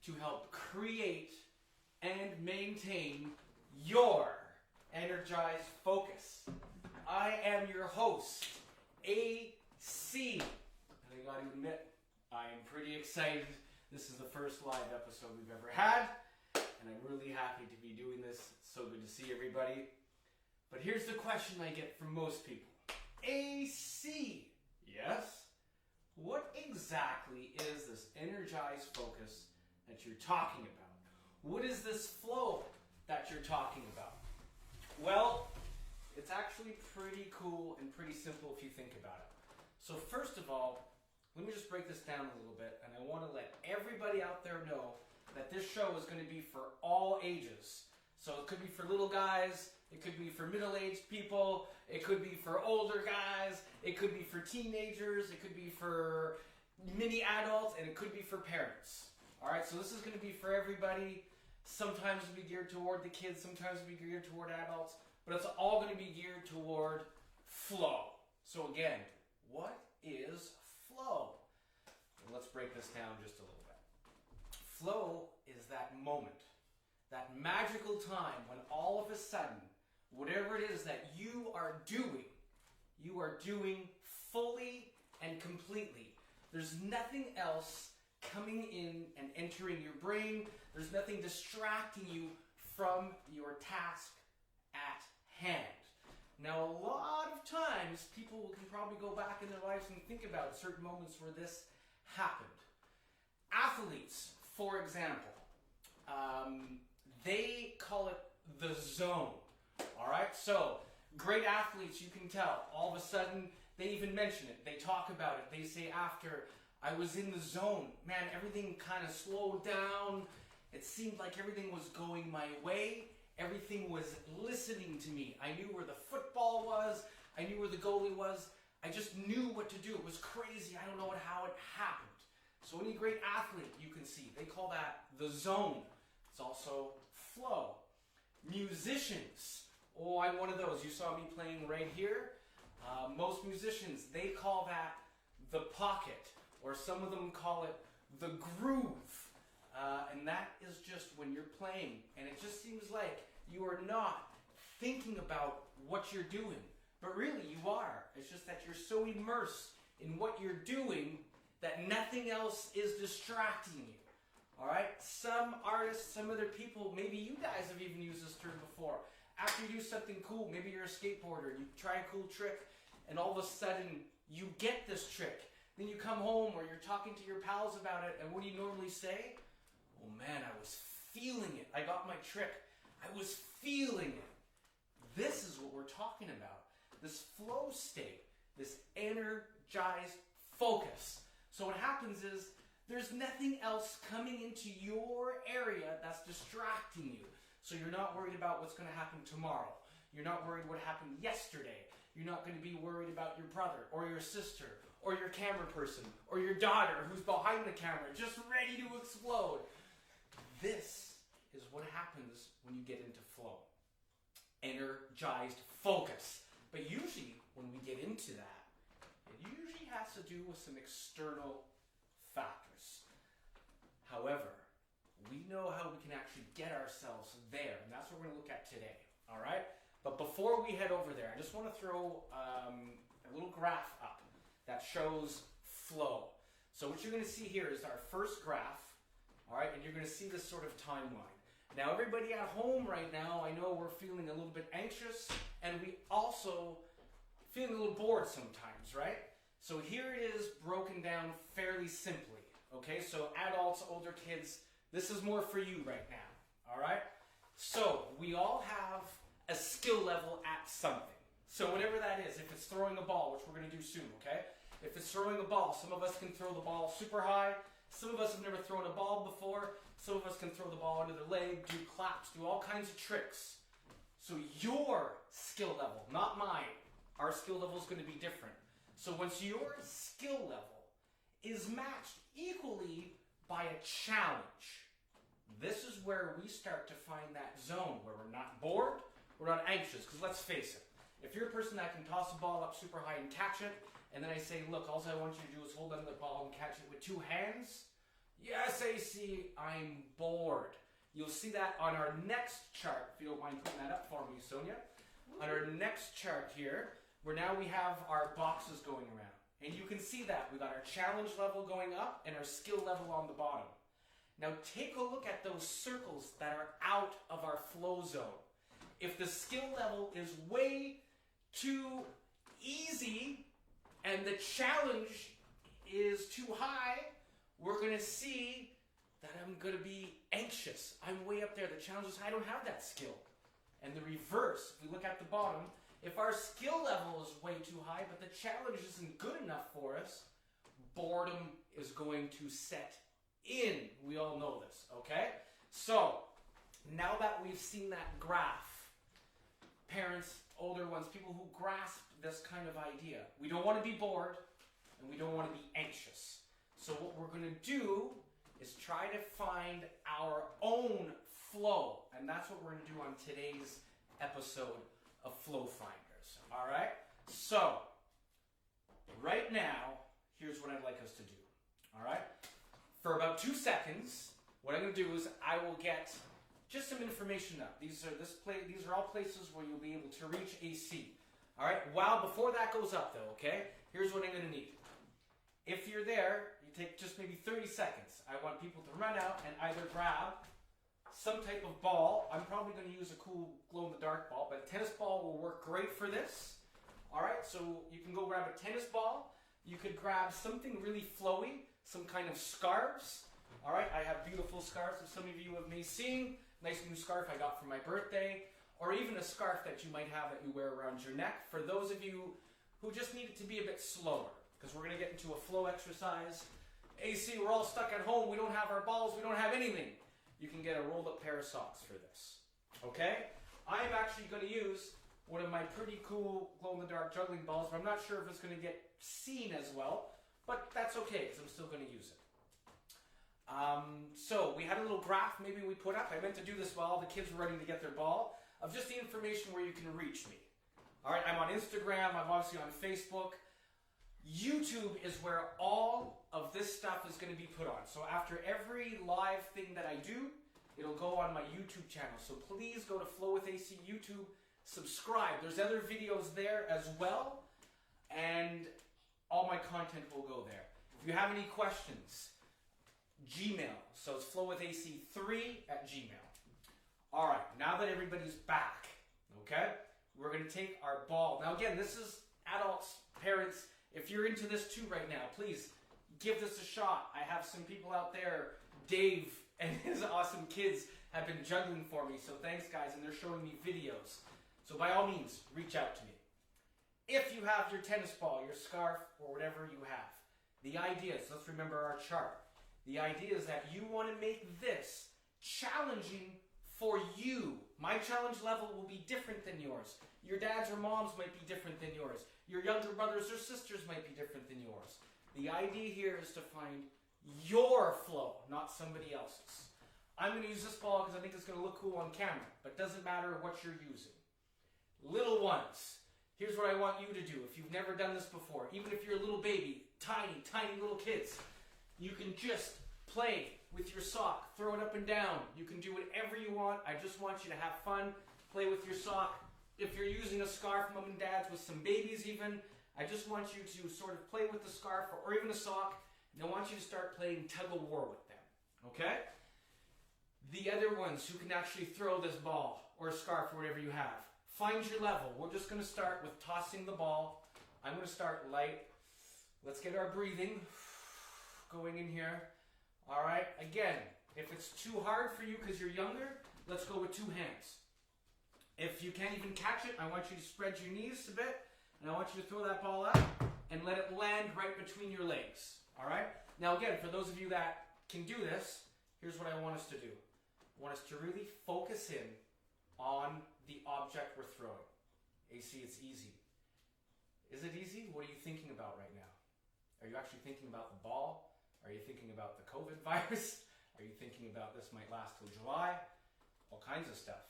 to help create and maintain your energized focus. I am your host, AC, and I gotta admit, I am pretty excited. This is the first live episode we've ever had, and I'm really happy to be doing this. It's so good to see everybody. But here's the question I get from most people. AC, yes? What exactly is this energized focus that you're talking about? What is this flow that you're talking about? Well, it's actually pretty cool and pretty simple if you think about it. So first of all, let me just break this down a little bit, and I want to let everybody out there know that this show is going to be for all ages. So it could be for little guys, it could be for middle-aged people, it could be for older guys, it could be for teenagers, it could be for mini adults, and it could be for parents. Alright, so this is going to be for everybody. Sometimes it'll be geared toward the kids, sometimes it'll be geared toward adults, but it's all going to be geared toward flow. So again, what is flow? And let's break this down just a little bit. Flow is that moment, that magical time when all of a sudden, whatever it is that you are doing fully and completely. There's nothing else coming in and entering your brain. There's nothing distracting you from your task at hand. Now, a lot of times, people can probably go back in their lives and think about certain moments where this happened. Athletes, for example, they call it the zone. All right, so great athletes, you can tell, all of a sudden, they even mention it. They talk about it. They say after, I was in the zone. Man, everything kind of slowed down. It seemed like everything was going my way. Everything was listening to me. I knew where the football was. I knew where the goalie was. I just knew what to do. It was crazy. I don't know how it happened. So any great athlete you can see, they call that the zone. It's also flow. Musicians. Oh, I'm one of those. You saw me playing right here. Most musicians, they call that the pocket, or some of them call it the groove. And that is just when you're playing, and it just seems like you are not thinking about what you're doing, but really you are. It's just that you're so immersed in what you're doing that nothing else is distracting you. All right? Some artists, some other people, maybe you guys have even used this term before. After you do something cool, maybe you're a skateboarder, you try a cool trick, and all of a sudden you get this trick. Then you come home or you're talking to your pals about it, and what do you normally say? Oh man, I was feeling it. I got my trick. I was feeling it. This is what we're talking about. This flow state, this energized focus. So what happens is there's nothing else coming into your area that's distracting you. So you're not worried about what's going to happen tomorrow. You're not worried what happened yesterday. You're not going to be worried about your brother or your sister or your camera person or your daughter who's behind the camera just ready to explode. This is what happens when you get into flow. Energized focus. But usually when we get into that, it usually has to do with some external factors. However, we know how we can actually get ourselves there, and that's what we're going to look at today. All right? But before we head over there, I just want to throw a little graph up that shows flow. So what you're going to see here is our first graph. All right, and you're going to see this sort of timeline. Now, everybody at home right now, I know we're feeling a little bit anxious, and we also feeling a little bored sometimes, right? So here it is broken down fairly simply, okay? So adults, older kids, this is more for you right now, all right? So we all have a skill level at something. So whatever that is, if it's throwing a ball, which we're going to do soon, okay? If it's throwing a ball, some of us can throw the ball super high. Some of us have never thrown a ball before. Some of us can throw the ball under their leg, do claps, do all kinds of tricks. So your skill level, not mine, our skill level is going to be different. So once your skill level is matched equally by a challenge, this is where we start to find that zone where we're not bored, we're not anxious. Because let's face it, if you're a person that can toss a ball up super high and catch it, and then I say, look, all I want you to do is hold on to the ball and catch it with two hands, Yes, AC, I'm bored. You'll see that on our next chart, if you don't mind putting that up for me, Sonia. On our next chart here, where now we have our boxes going around. And you can see that. We got our challenge level going up and our skill level on the bottom. Now take a look at those circles that are out of our flow zone. If the skill level is way too easy and the challenge is too high, we're going to see that I'm going to be anxious. I'm way up there. The challenge is I don't have that skill. And the reverse, if we look at the bottom, if our skill level is way too high, but the challenge isn't good enough for us, boredom is going to set in. We all know this, okay? So, now that we've seen that graph, parents, older ones, people who grasp this kind of idea, we don't want to be bored, and we don't want to be anxious. So what we're going to do is try to find our own flow, and that's what we're going to do on today's episode of Flow Finders. All right? So, right now, here's what I'd like us to do. All right? For about 2 seconds, what I'm going to do is I will get just some information up. These are all places where you'll be able to reach AC. All right? Before that goes up, though, okay? Here's what I'm going to need. If you're there, you take just maybe 30 seconds. I want people to run out and either grab some type of ball. I'm probably going to use a cool glow-in-the-dark ball, but a tennis ball will work great for this. All right, so you can go grab a tennis ball. You could grab something really flowy, some kind of scarves. All right, I have beautiful scarves that some of you may have seen. Nice new scarf I got for my birthday, or even a scarf that you might have that you wear around your neck. For those of you who just need it to be a bit slower, because we're going to get into a flow exercise. AC, we're all stuck at home. We don't have our balls. We don't have anything. You can get a rolled up pair of socks for this. Okay? I'm actually going to use one of my pretty cool glow-in-the-dark juggling balls, but I'm not sure if it's going to get seen as well, but that's okay because I'm still going to use it. So we had a little graph maybe we put up. I meant to do this while all the kids were running to get their ball, of just the information where you can reach me. All right, I'm on Instagram. I'm obviously on Facebook. YouTube is where all of this stuff is going to be put on. So after every live thing that I do, it'll go on my YouTube channel. So please go to Flow with AC YouTube, subscribe. There's other videos there as well, and all my content will go there. If you have any questions, Gmail. So it's flowwithac3@gmail. All right, now that everybody's back, okay, we're going to take our ball. Now again, this is adults, parents. If you're into this too right now, please give this a shot. I have some people out there, Dave and his awesome kids have been juggling for me, so thanks guys, and they're showing me videos. So by all means, reach out to me. If you have your tennis ball, your scarf, or whatever you have, the idea is, let's remember our chart. The idea is that you want to make this challenging for you. My challenge level will be different than yours. Your dads or moms might be different than yours. Your younger brothers or sisters might be different than yours. The idea here is to find your flow, not somebody else's. I'm going to use this ball because I think it's going to look cool on camera, but it doesn't matter what you're using. Little ones, here's what I want you to do. If you've never done this before, even if you're a little baby, tiny, tiny little kids, you can just play with your sock, throw it up and down. You can do whatever you want. I just want you to have fun, play with your sock. If you're using a scarf, mom and dads, with some babies even, I just want you to sort of play with the scarf or even a sock, and I want you to start playing tug-of-war with them, okay? The other ones who can actually throw this ball or a scarf or whatever you have, find your level. We're just going to start with tossing the ball. I'm going to start light. Let's get our breathing going in here. All right, again, if it's too hard for you because you're younger, let's go with 2 hands. If you can't even catch it, I want you to spread your knees a bit, and I want you to throw that ball up and let it land right between your legs. All right? Now again, for those of you that can do this, here's what I want us to do. I want us to really focus in on the object we're throwing. AC, it's easy. Is it easy? What are you thinking about right now? Are you actually thinking about the ball? Are you thinking about the COVID virus? Are you thinking about this might last till July? All kinds of stuff.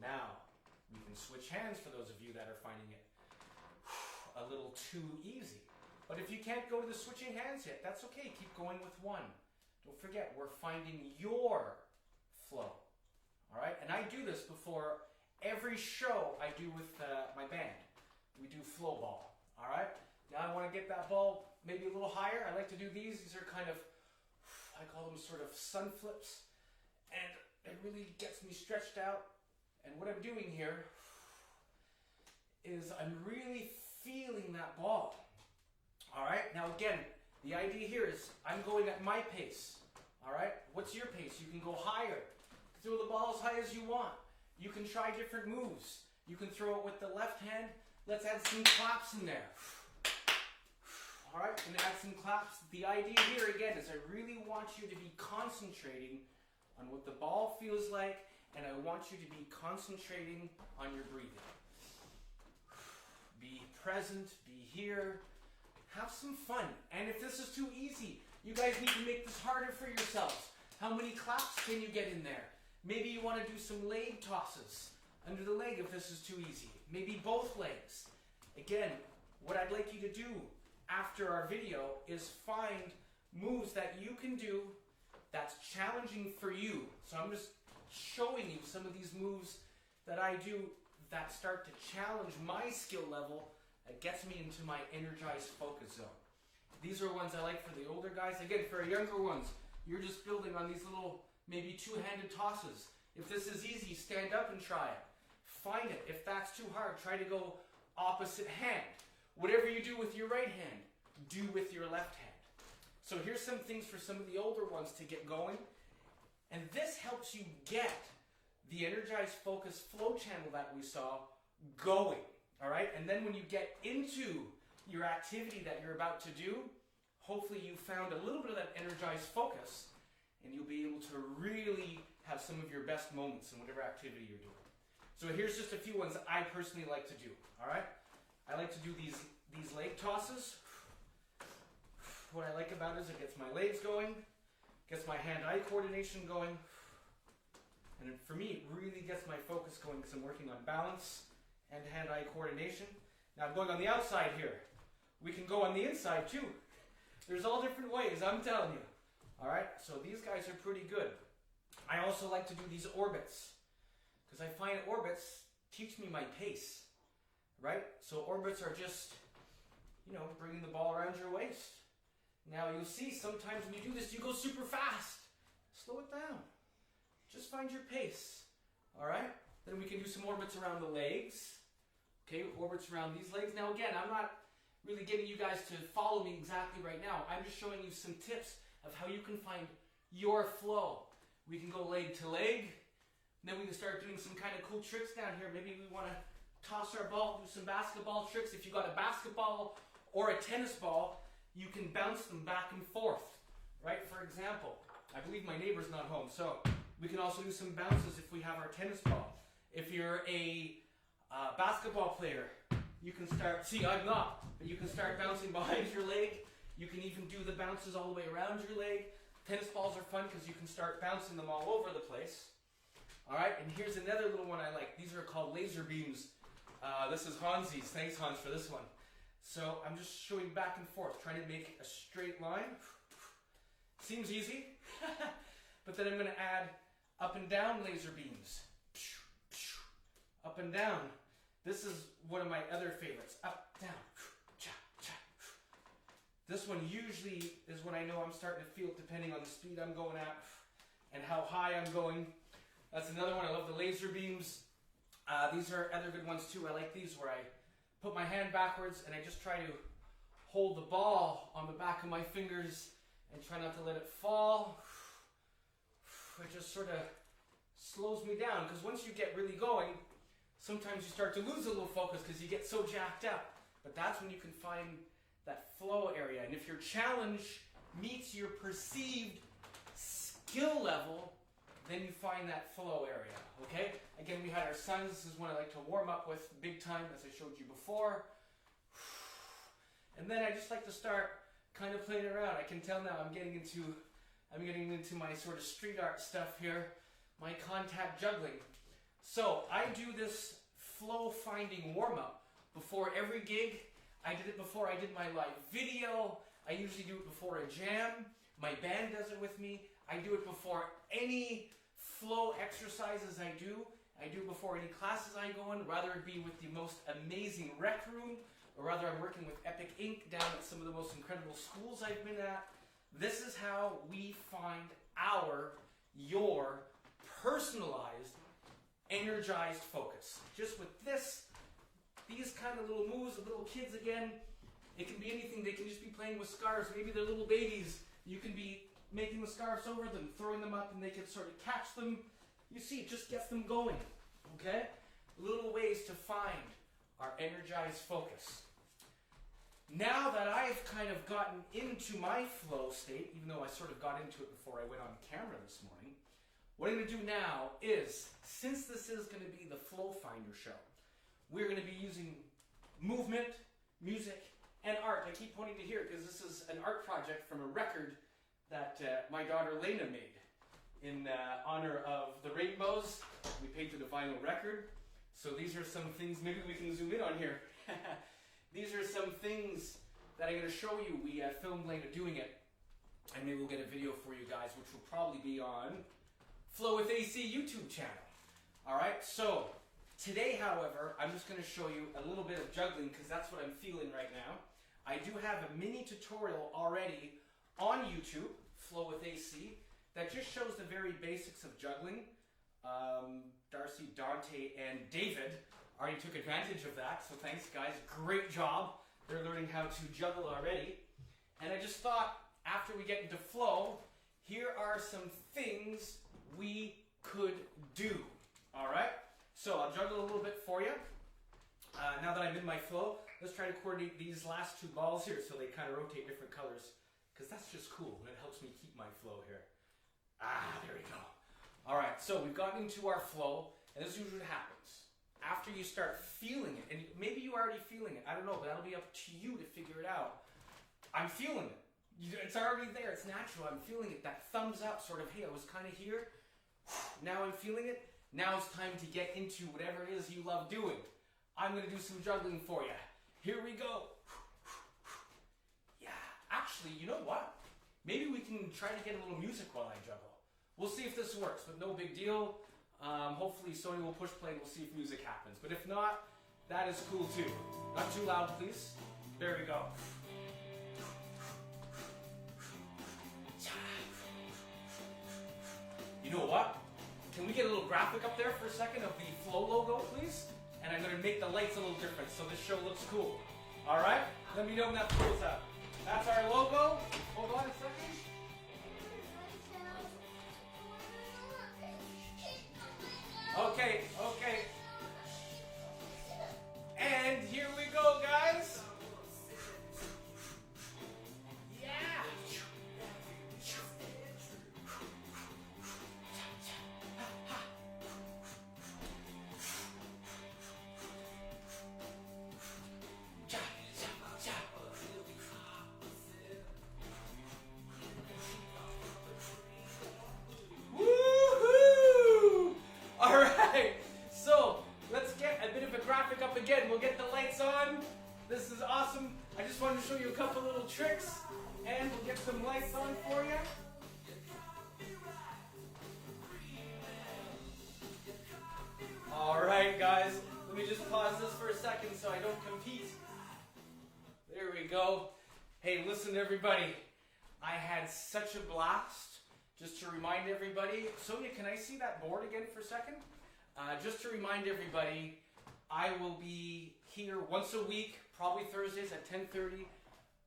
Now, we can switch hands for those of you that are finding it a little too easy. But if you can't go to the switching hands yet, that's okay. Keep going with one. Don't forget, we're finding your flow. All right? And I do this before every show I do with my band. We do flow ball. All right? Now I want to get that ball maybe a little higher. I like to do these. These are kind of, I call them sort of sun flips. And it really gets me stretched out. And what I'm doing here is I'm really feeling that ball. All right? Now again, the idea here is I'm going at my pace. All right? What's your pace? You can go higher. Throw the ball as high as you want. You can try different moves. You can throw it with the left hand. Let's add some claps in there. All right, and add some claps. The idea here again is I really want you to be concentrating on what the ball feels like, and I want you to be concentrating on your breathing. Be present, be here, have some fun. And if this is too easy, you guys need to make this harder for yourselves. How many claps can you get in there? Maybe you want to do some leg tosses under the leg if this is too easy. Maybe both legs. Again, what I'd like you to do after our video is find moves that you can do that's challenging for you. So I'm just showing you some of these moves that I do that start to challenge my skill level, that gets me into my energized focus zone. These are ones I like for the older guys. Again, for younger ones, you're just building on these little maybe two-handed tosses. If this is easy, stand up and try it. Find it. If that's too hard, try to go opposite hand. Whatever you do with your right hand, do with your left hand. So here's some things for some of the older ones to get going. And this helps you get the Energized Focus flow channel that we saw going. All right? And then when you get into your activity that you're about to do, hopefully you found a little bit of that Energized Focus, and you'll be able to really have some of your best moments in whatever activity you're doing. So here's just a few ones I personally like to do. All right? I like to do these leg tosses. What I like about it is it gets my legs going, gets my hand-eye coordination going, and for me, it really gets my focus going because I'm working on balance and hand-eye coordination. Now I'm going on the outside here. We can go on the inside too. There's all different ways, I'm telling you. All right, so these guys are pretty good. I also like to do these orbits because I find orbits teach me my pace, right? So orbits are just, bringing the ball around your waist. Now you'll see sometimes when you do this, you go super fast. Slow it down. Just find your pace, all right? Then we can do some orbits around the legs. Okay, orbits around these legs. Now again, I'm not really getting you guys to follow me exactly right now. I'm just showing you some tips of how you can find your flow. We can go leg to leg. Then we can start doing some kind of cool tricks down here. Maybe we want to toss our ball, do some basketball tricks. If you got a basketball or a tennis ball, you can bounce them back and forth, right? For example, I believe my neighbor's not home, so we can also do some bounces if we have our tennis ball. If you're a basketball player, you can start, I'm not, but you can start bouncing behind your leg. You can even do the bounces all the way around your leg. Tennis balls are fun because you can start bouncing them all over the place. All right, and here's another little one I like. These are called laser beams. This is Hansi's. Thanks, Hans, for this one. So I'm just showing back and forth, trying to make a straight line. Seems easy, but then I'm going to add up and down laser beams. Up and down. This is one of my other favorites. Up, down. This one usually is when I know I'm starting to feel it depending on the speed I'm going at and how high I'm going. That's another one. I love the laser beams. These are other good ones too. I like these where I put my hand backwards and I just try to hold the ball on the back of my fingers and try not to let it fall. It just sort of slows me down because once you get really going, sometimes you start to lose a little focus because you get so jacked up. But that's when you can find that flow area. And if your challenge meets your perceived skill level, then you find that flow area, okay? Again, we had our suns. This is one I like to warm up with big time, as I showed you before. And then I just like to start kind of playing around. I can tell now I'm getting into my sort of street art stuff here, my contact juggling. So I do this flow finding warm up before every gig. I did it before I did my live video. I usually do it before a jam. My band does it with me. I do it before any flow exercises I do. I do it before any classes I go in, whether it be with the most amazing rec room, or whether I'm working with Epic Inc. down at some of the most incredible schools I've been at. This is how we find your personalized, energized focus. Just with these kind of little moves, the little kids again, it can be anything. They can just be playing with scarves. Maybe they're little babies. You can be making the scarves over them, throwing them up, and they can sort of catch them. You see, it just gets them going, okay? Little ways to find our energized focus. Now that I've kind of gotten into my flow state, even though I sort of got into it before I went on camera this morning, what I'm going to do now is, since this is going to be the Flow Finder show, we're going to be using movement, music, and art. I keep pointing to here because this is an art project from a record that my daughter Lena made in honor of the rainbows. We painted a vinyl record. So these are some things, maybe we can zoom in on here. These are some things that I'm going to show you. We filmed Lena doing it, and maybe we'll get a video for you guys, which will probably be on Flow with AC YouTube channel. All right, so today, however, I'm just going to show you a little bit of juggling because that's what I'm feeling right now. I do have a mini tutorial already on YouTube, Flow with AC, that just shows the very basics of juggling. Darcy, Dante, and David already took advantage of that, so thanks guys, great job. They're learning how to juggle already. And I just thought, after we get into flow, here are some things we could do. Alright, so I'll juggle a little bit for you. Now that I'm in my flow, let's try to coordinate these last two balls here so they kind of rotate different colors, because that's just cool and it helps me keep my flow here. There we go. Alright, so we've gotten into our flow, and this is usually what happens. After you start feeling it, and maybe you're already feeling it, I don't know, but that'll be up to you to figure it out. I'm feeling it. It's already there, it's natural, I'm feeling it. That thumbs up sort of, hey, I was kind of here, now I'm feeling it. Now it's time to get into whatever it is you love doing. I'm going to do some juggling for you. Here we go. Yeah, actually, you know what? Maybe we can try to get a little music while I juggle. We'll see if this works, but no big deal. Hopefully Sony will push play and we'll see if music happens. But if not, that is cool too. Not too loud, please. There we go. You know what? Can we get a little graphic up there for a second of the Flow logo, please? And I'm going to make the lights a little different so this show looks cool. Alright? Let me know when that pulls up. That's our logo. Hold on a second. Okay, okay. And here we go, guys. Yeah. Woohoo! All right. So let's get a bit of a graphic up again. We'll get the lights on. This is awesome. I just wanted to show you a couple little tricks, and we'll get some lights on for you. All right, guys. Let me just pause this for a second so I don't compete. There we go. Hey, listen, everybody. I had such a blast. Just to remind everybody, Sonia, can I see that board again for a second? Just to remind everybody, I will be here once a week, probably Thursdays at 10:30.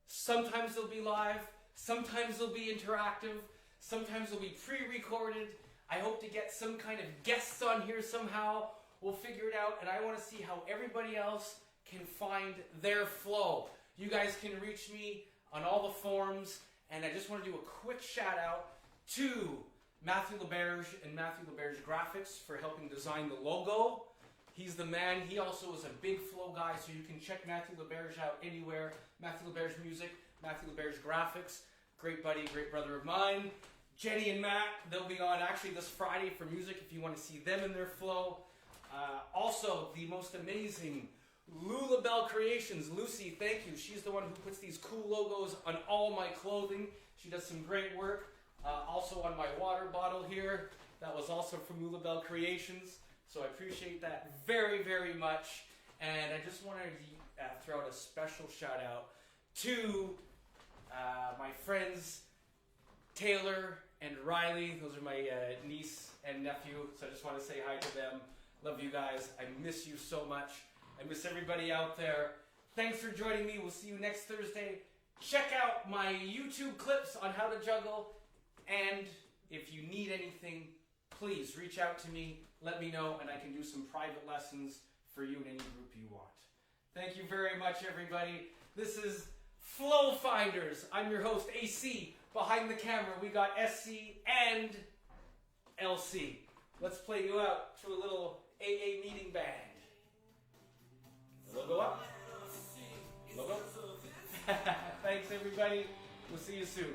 Sometimes they'll be live, sometimes they'll be interactive, sometimes they'll be pre-recorded. I hope to get some kind of guests on here somehow. We'll figure it out, and I want to see how everybody else can find their flow. You guys can reach me on all the forums, and I just want to do a quick shout out to Matthew LeBerge and Matthew LeBerge Graphics for helping design the logo. He's the man. He also is a big flow guy, so you can check Matthew LeBerge out anywhere. Matthew LeBerge Music, Matthew LeBerge Graphics. Great buddy, great brother of mine. Jenny and Matt, they'll be on actually this Friday for music if you want to see them in their flow. Also, the most amazing Lulabelle Creations. Lucy, thank you. She's the one who puts these cool logos on all my clothing. She does some great work. Also on my water bottle here. That was also from Ulabelle Creations. So I appreciate that very, very much. And I just wanted to throw out a special shout out to my friends Taylor and Riley. Those are my niece and nephew. So I just want to say hi to them. Love you guys. I miss you so much. I miss everybody out there. Thanks for joining me. We'll see you next Thursday. Check out my YouTube clips on how to juggle. And if you need anything, please reach out to me. Let me know, and I can do some private lessons for you in any group you want. Thank you very much, everybody. This is Flow Finders. I'm your host, AC. Behind the camera, we got SC and LC. Let's play you out to a little AA meeting band. Logo up. Logo. Thanks, everybody. We'll see you soon.